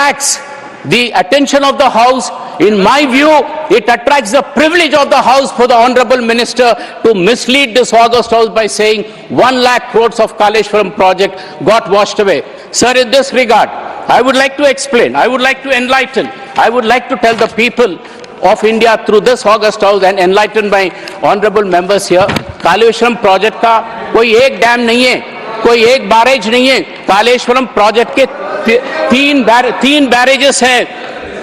attracts the attention of the House. In my view, it attracts the privilege of the House for the Honorable Minister to mislead this August House by saying 1 lakh crores of Kaleshwaram project got washed away. Sir, in this regard, I would like to explain, I would like to enlighten, I would like to tell the people of India through this August House and enlighten my honorable members here, Kaleshwaram project का कोई एक dam नहीं है, कोई एक barrage नहीं है. Kaleshwaram project के तीन बैरेजेस हैं,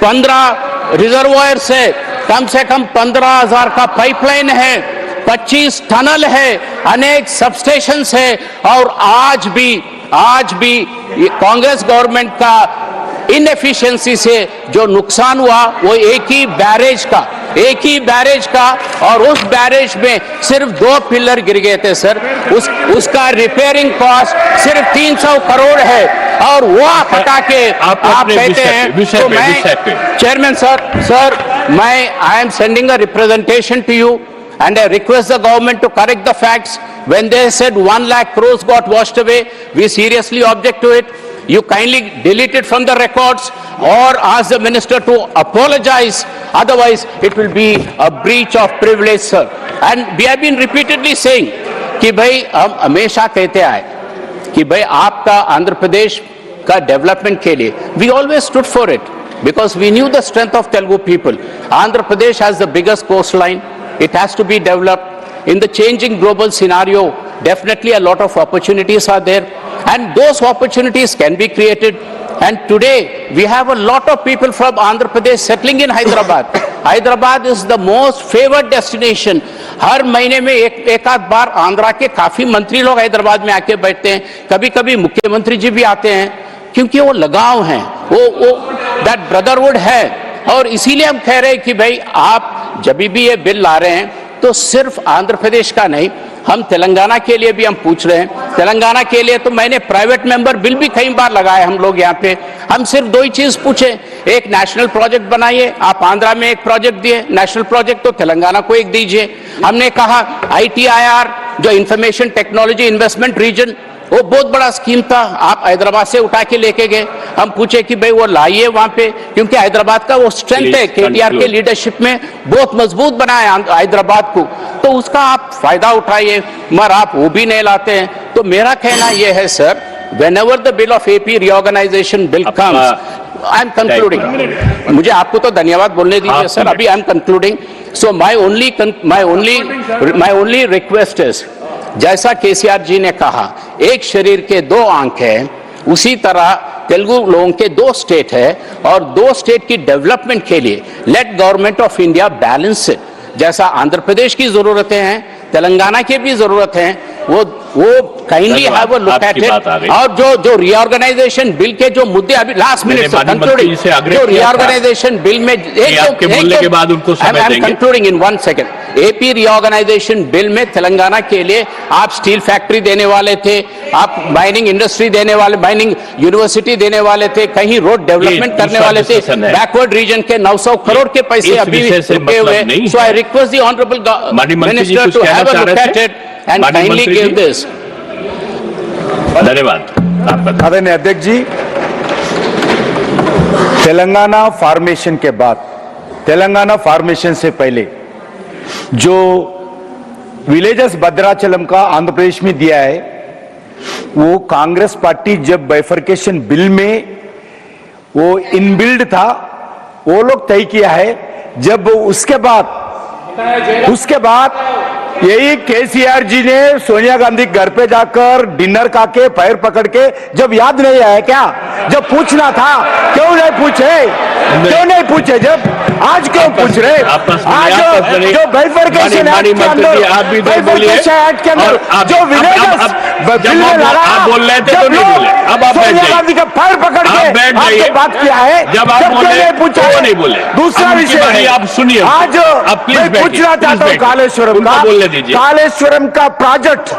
15 रिजर्वायर्स है, कम से कम 15,000 का पाइपलाइन है, 25 टनल है, अनेक सबस्टेशंस है. और आज भी कांग्रेस गवर्नमेंट का इनएफिशिएंसी से जो नुकसान हुआ वो एक ही बैरेज का और उस बैरेज में सिर्फ 2 पिलर गिर गए थे सर. उसका रिपेयरिंग कॉस्ट सिर्फ 300 करोड़ है और वो हटा के आप कहते हैं. तो मैं chairman sir I am sending a representation to you and I request the government to correct the facts. When they said 1 lakh crores got washed away, we seriously object to it. You kindly delete it from the records or ask the minister to apologize. Otherwise, it will be a breach of privilege, sir. And we have been repeatedly saying कि भाई हम हमेशा कहते आए कि भाई आपका आंध्र प्रदेश का डेवलपमेंट के लिए we always stood for it because we knew the strength of Telugu people. Andhra Pradesh has the biggest coastline. It has to be developed in the changing global scenario. Definitely a lot of opportunities are there and those opportunities can be created. And today we have a lot of people from Andhra Pradesh settling in Hyderabad. Hyderabad is the most favored destination. हर महीने में एक आध बार आंध्रा के काफी मंत्री लोग हैदराबाद में आके बैठते हैं, कभी कभी मुख्यमंत्री जी भी आते हैं क्योंकि वो लगाव है, वो दैट ब्रदरहुड है. और इसीलिए हम कह रहे हैं कि भाई आप जब भी ये बिल ला रहे हैं तो सिर्फ आंध्र प्रदेश का नहीं, हम तेलंगाना के लिए भी हम पूछ रहे हैं. तेलंगाना के लिए तो मैंने प्राइवेट मेंबर बिल भी कई बार लगाए हम लोग यहाँ पे. हम सिर्फ 2 ही चीज पूछे, एक नेशनल प्रोजेक्ट बनाइए. आप आंध्रा में एक प्रोजेक्ट दिए नेशनल प्रोजेक्ट, तो तेलंगाना को एक दीजिए. हमने कहा ITIR जो इंफॉर्मेशन टेक्नोलॉजी इन्वेस्टमेंट रीजन, वो बहुत बड़ा स्कीम था, आप हैदराबाद से उठा के लेके गए. हम पूछे कि भाई वो लाइए वहां पे, क्योंकि हैदराबाद का वो स्ट्रेंथ है, KTR के लीडरशिप में बहुत मजबूत बनाया हैदराबाद को, तो उसका आप फायदा उठाइए. मगर आप वो भी नहीं लाते हैं. तो मेरा कहना यह है sir, whenever the bill of AP reorganization bill comes, I am concluding. मुझे आपको तो धन्यवाद बोलने दीजिए सर, अभी I am concluding. So my only request is, जैसा केसीआर जी ने कहा एक शरीर के 2 आंख है, उसी तरह तेलुगु लोगों के 2 स्टेट है और 2 स्टेट की डेवलपमेंट के लिए let government of India balance it. जैसा आंध्र प्रदेश की जरूरतें हैं, तेलंगाना की भी जरूरत है, वो kindly have a look at it. और जो रीऑर्गेनाइजेशन बिल के जो मुद्दे अभी लास्ट मिनट कंक्लूडिंग, जो रीऑर्गेनाइजेशन बिल में कंक्लूडिंग इन 1 सेकंड, AP रीऑर्गेनाइजेशन बिल में तेलंगाना के लिए आप स्टील फैक्ट्री देने वाले थे, आप माइनिंग इंडस्ट्री देने वाले, माइनिंग यूनिवर्सिटी देने वाले थे, कहीं रोड डेवलपमेंट करने वाले थे. बैकवर्ड रीजन के 900 करोड़ के पैसे अभी भी रुके हुए. So I request the honourable minister to have a look at it and kindly give this. धन्यवाद. आदरणीय अध्यक्ष जी, तेलंगाना फॉर्मेशन के बाद, तेलंगाना फॉर्मेशन से पहले जो विलेजेस भद्राचलम का आंध्र प्रदेश में दिया है, वो कांग्रेस पार्टी जब बाइफर्केशन बिल में वो इनबिल्ड था, वो लोग तय किया है. जब उसके बाद यही केसीआर जी ने सोनिया गांधी घर पे जाकर डिनर खाके पैर पकड़ के, जब याद नहीं आया क्या, जब पूछना था क्यों नहीं पूछे, जब आज क्यों पूछ रहे? आज जो बाइफर्केशन एक्ट के अंदर, बाइफर्केशन एक्ट के अंदर जो विलेजेस बिल में लगा, बोल रहे थे तो नहीं बोले, अब आप सोनिया गांधी का पैर पकड़ के आपसे बात किया है, जब नहीं पूछा वो नहीं बोले. दूसरा विषय आप सुनिए, आज मैं पूछना चाहता हूँ कालेश्वरम का प्रोजेक्ट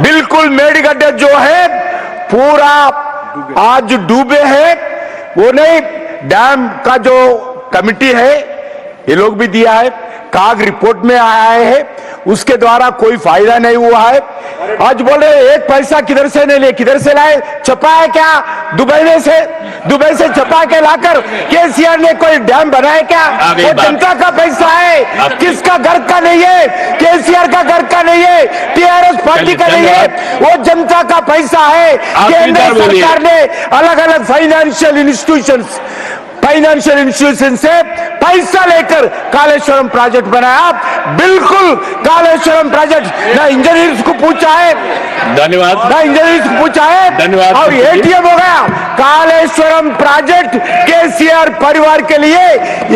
बिल्कुल मेडिगड्ढे जो है पूरा आज डूबे हैं. वो नहीं, डैम का जो कमिटी है ये लोग भी दिया है, काग रिपोर्ट में आया है, उसके द्वारा कोई फायदा नहीं हुआ है। आज बोल रहे एक पैसा किधर से नहीं लिए, किधर से लाए? छपा है क्या दुबई में से? दुबई से छपा के लाकर केसीआर ने कोई डैम बनाया क्या? वो जनता का पैसा है, किसका घर का नहीं है? केसीआर का घर का नहीं है, टीआरएस पार्टी का नहीं है, वो जनता का पैसा है। केंद्र सरकार ने अलग अलग फाइनेंशियल इंस्टीट्यूशंस से पैसा लेकर कालेश्वरम प्रोजेक्ट बनाया। बिल्कुल कालेश्वरम प्रोजेक्ट ना इंजीनियर्स को पूछा है, धन्यवाद, ना इंजीनियर्स को पूछा है, धन्यवाद। और एटीएम हो गया। कालेश्वरम प्रोजेक्ट केसीआर परिवार के लिए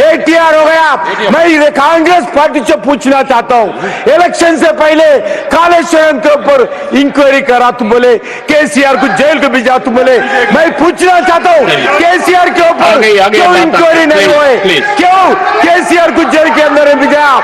एटीआर हो गया। मैं कांग्रेस पार्टी से पूछना चाहता हूं, इलेक्शन से पहले कालेश्वरम के ऊपर इंक्वायरी करा तुम बोले, केसीआर को जेल को भेजा तुम बोले। मैं पूछना चाहता हूं केसीआर के ऊपर क्यों इंक्वायरी नहीं हुए? क्यों केसीआर को जेल के अंदर भेजा?